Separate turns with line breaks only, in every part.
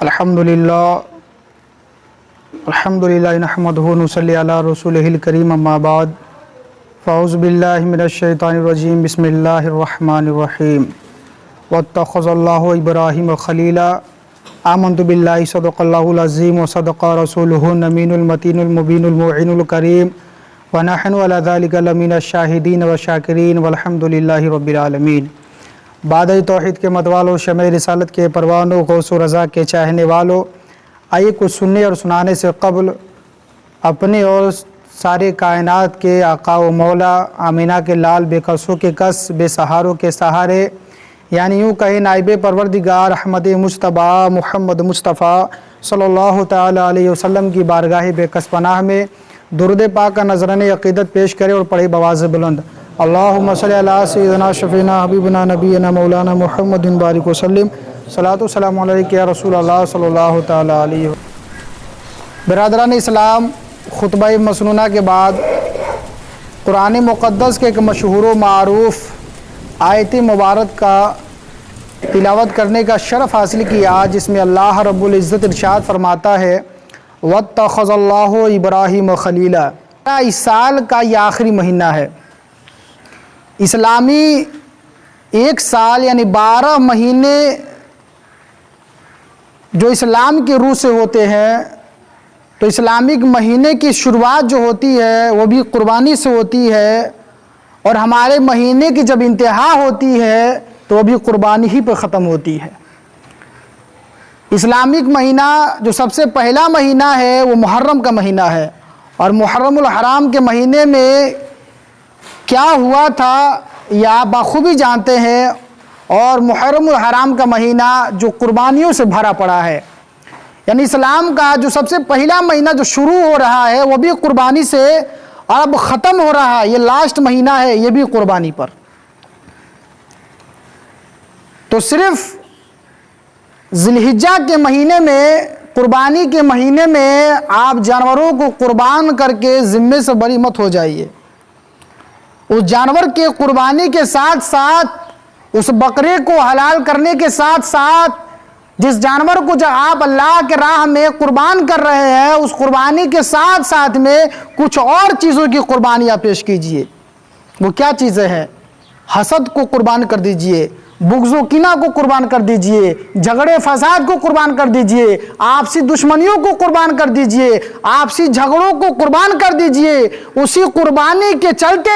الحمدللہ نحمدہ و نصلی علی رسولہ الکریم اما بعد فاعوذ باللہ من الشیطان الرجیم بسم اللہ الرحمن الرحیم واتخذ اللہ ابراہیم خلیلا آمنت باللہ صدق اللہ العظیم و صدق رسولہ الامین المتین المبین المعین الکریم ونحن علی ذلک لمن الشاہدین والشاکرین والحمدللہ رب العالمین۔ بعد توحید کے متوالوں، شمع رسالت کے پروانوں، غوث و رضا کے چاہنے والوں، آئیے کچھ سننے اور سنانے سے قبل اپنے اور سارے کائنات کے آقا و مولا آمینہ کے لال بے کسوں کے کس، بے سہاروں کے سہارے، یعنی یوں کہیں نائب پروردگار احمد مجتبیٰ محمد مصطفیٰ صلی اللہ تعالیٰ علیہ وسلم کی بارگاہ بے کس پناہ میں درود پاک کا نذرانِ عقیدت پیش کرے اور پڑھے بواز بلند: اللہم صلی علی سیدنا شفینا حبیبنا نبینا مولانا محمد بارک وسلم، صلاۃ و سلام علیک یا رسول اللہ صلی اللہ تعالیٰ علیہ وسلم۔ برادران اسلام، خطبہ مسنونہ کے بعد قرآن مقدس کے ایک مشہور و معروف آیت مبارک کا تلاوت کرنے کا شرف حاصل کیا، جس میں اللہ رب العزت ارشاد فرماتا ہے: وَاتَّخَذَ اللَّهُ إِبْرَاهِيمَ خَلِيلًا۔ اس سال کا یہ آخری مہینہ ہے۔ اسلامی ایک سال یعنی 12 مہینے جو اسلام کی روح سے ہوتے ہیں، تو اسلامک مہینے کی شروعات جو ہوتی ہے وہ بھی قربانی سے ہوتی ہے، اور ہمارے مہینے کی جب انتہا ہوتی ہے تو وہ بھی قربانی ہی پہ ختم ہوتی ہے۔ اسلامک مہینہ جو سب سے پہلا مہینہ ہے وہ محرم کا مہینہ ہے، اور محرم الحرام کے مہینے میں کیا ہوا تھا یہ آپ بخوبی جانتے ہیں، اور محرم الحرام کا مہینہ جو قربانیوں سے بھرا پڑا ہے، یعنی اسلام کا جو سب سے پہلا مہینہ جو شروع ہو رہا ہے وہ بھی قربانی سے، اور اب ختم ہو رہا ہے یہ لاسٹ مہینہ ہے یہ بھی قربانی پر۔ تو صرف ذی الحجہ کے مہینے میں، قربانی کے مہینے میں آپ جانوروں کو قربان کر کے ذمے سے بری مت ہو جائیے۔ اس جانور کے قربانی کے ساتھ ساتھ، اس بکرے کو حلال کرنے کے ساتھ ساتھ، جس جانور کو جو آپ اللہ کے راہ میں قربان کر رہے ہیں، اس قربانی کے ساتھ ساتھ میں کچھ اور چیزوں کی قربانیاں پیش کیجئے۔ وہ کیا چیزیں ہیں؟ حسد کو قربان کر دیجئے، بغض و کینہ کو قربان کر دیجئے، جھگڑے فساد کو قربان کر دیجئے، آپسی دشمنیوں کو قربان کر دیجئے، آپسی جھگڑوں کو قربان کر دیجئے۔ اسی قربانی کے چلتے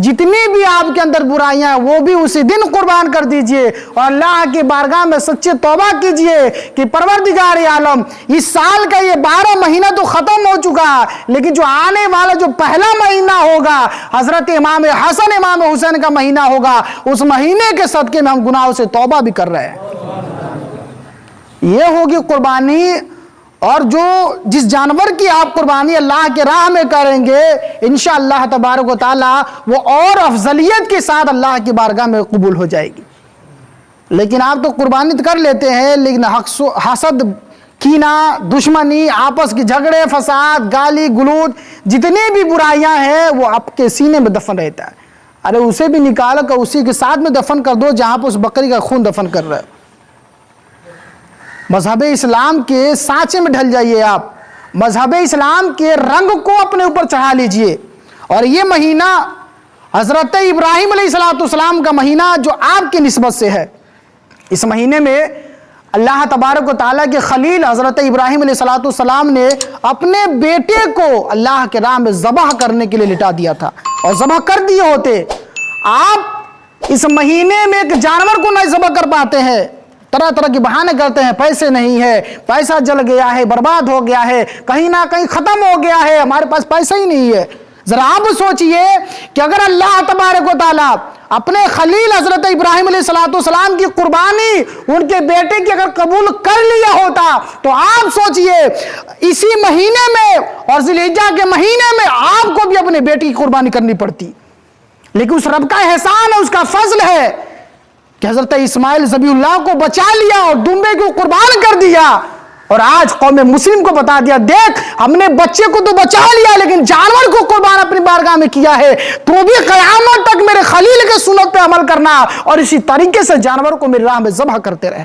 جتنی بھی آپ کے اندر برائیاں ہیں وہ بھی اسی دن قربان کر دیجئے، اور اللہ کی بارگاہ میں سچے توبہ کیجئے کہ پروردگار عالم، اس سال کا یہ 12 مہینہ تو ختم ہو چکا، لیکن جو آنے والا جو پہلا مہینہ ہوگا، حضرت امام حسن امام حسین کا مہینہ ہوگا، اس مہینے کے صدقے میں ہم گناہوں سے توبہ بھی کر رہے ہیں۔ یہ ہوگی قربانی، اور جو جس جانور کی آپ قربانی اللہ کے راہ میں کریں گے انشاءاللہ تبارک و تعالی وہ اور افضلیت کے ساتھ اللہ کی بارگاہ میں قبول ہو جائے گی۔ لیکن آپ تو قربانی کر لیتے ہیں، لیکن حسد، کینہ، دشمنی، آپس کی جھگڑے فساد، گالی گلوچ، جتنی بھی برائیاں ہیں وہ آپ کے سینے میں دفن رہتا ہے۔ ارے اسے بھی نکال کر اسی کے ساتھ میں دفن کر دو جہاں پر اس بکری کا خون دفن کر رہے ہو۔ مذہب اسلام کے سانچے میں ڈھل جائیے، آپ مذہب اسلام کے رنگ کو اپنے اوپر چڑھا لیجئے۔ اور یہ مہینہ حضرت ابراہیم علیہ السلام کا مہینہ جو آپ کی نسبت سے ہے، اس مہینے میں اللہ تبارک و تعالیٰ کے خلیل حضرت ابراہیم علیہ السلام نے اپنے بیٹے کو اللہ کے راہ میں ذبح کرنے کے لیے لٹا دیا تھا، اور ذبح کر دیے ہوتے۔ آپ اس مہینے میں ایک جانور کو نہیں ذبح کر پاتے ہیں، طرح طرح کے بہانے کرتے ہیں، پیسے نہیں ہے، پیسہ جل گیا ہے، برباد ہو گیا ہے، کہیں نہ کہیں ختم ہو گیا ہے، ہمارے پاس پیسہ ہی نہیں ہے۔ ذرا آپ سوچئے کہ اگر اللہ تبارک و تعالیٰ اپنے خلیل حضرت ابراہیم علیہ السلام کی قربانی ان کے بیٹے کی اگر قبول کر لیا ہوتا، تو آپ سوچئے اسی مہینے میں اور ذی الحجہ کے مہینے میں آپ کو بھی اپنے بیٹے کی قربانی کرنی پڑتی۔ لیکن اس رب کا احسان ہے، اس کا فضل ہے کہ حضرت اسماعیل ذبیح اللہ کو بچا لیا اور دمبے کو قربان کر دیا، اور آج قوم مسلم کو بتا دیا، دیکھ ہم نے بچے کو تو بچا لیا لیکن جانور کو قربان اپنی بارگاہ میں کیا ہے، تو بھی قیامت تک میرے خلیل کے سنت پہ عمل کرنا اور اسی طریقے سے جانور کو میری راہ میں ذبح کرتے رہے۔